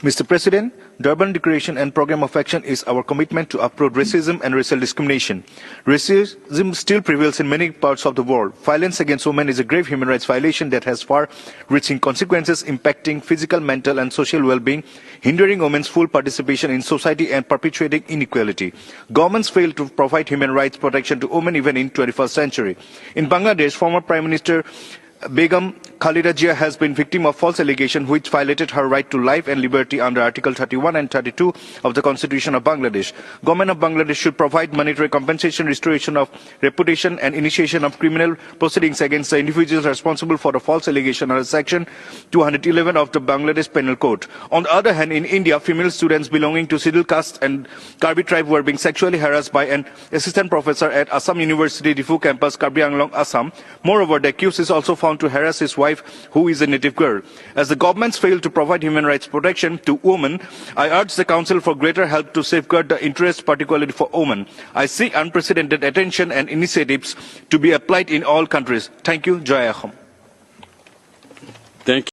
Mr. President, Durban Declaration and Programme of Action is our commitment to uproot racism and racial discrimination. Racism still prevails in many parts of the world. Violence against women is a grave human rights violation that has far-reaching consequences impacting physical, mental and social well-being, hindering women's full participation in society and perpetuating inequality. Governments fail to provide human rights protection to women even in 21st century. In Bangladesh, former Prime Minister Begum Khalida Zia has been victim of false allegations which violated her right to life and liberty under Article 31 and 32 of the Constitution of Bangladesh. Government of Bangladesh should provide monetary compensation, restoration of reputation and initiation of criminal proceedings against the individuals responsible for the false allegation under Section 211 of the Bangladesh Penal Code. On the other hand, in India, female students belonging to Sidil caste and Karbi tribe were being sexually harassed by an assistant professor at Assam University Difu campus, Karbi Anglong, Assam. Moreover, the accused is also found to harass his wife, who is a native girl. As the governments fail to provide human rights protection to women, I urge the Council for greater help to safeguard the interests, particularly for women. I seek unprecedented attention and initiatives to be applied in all countries. Thank you. Jai Ahom. Thank you.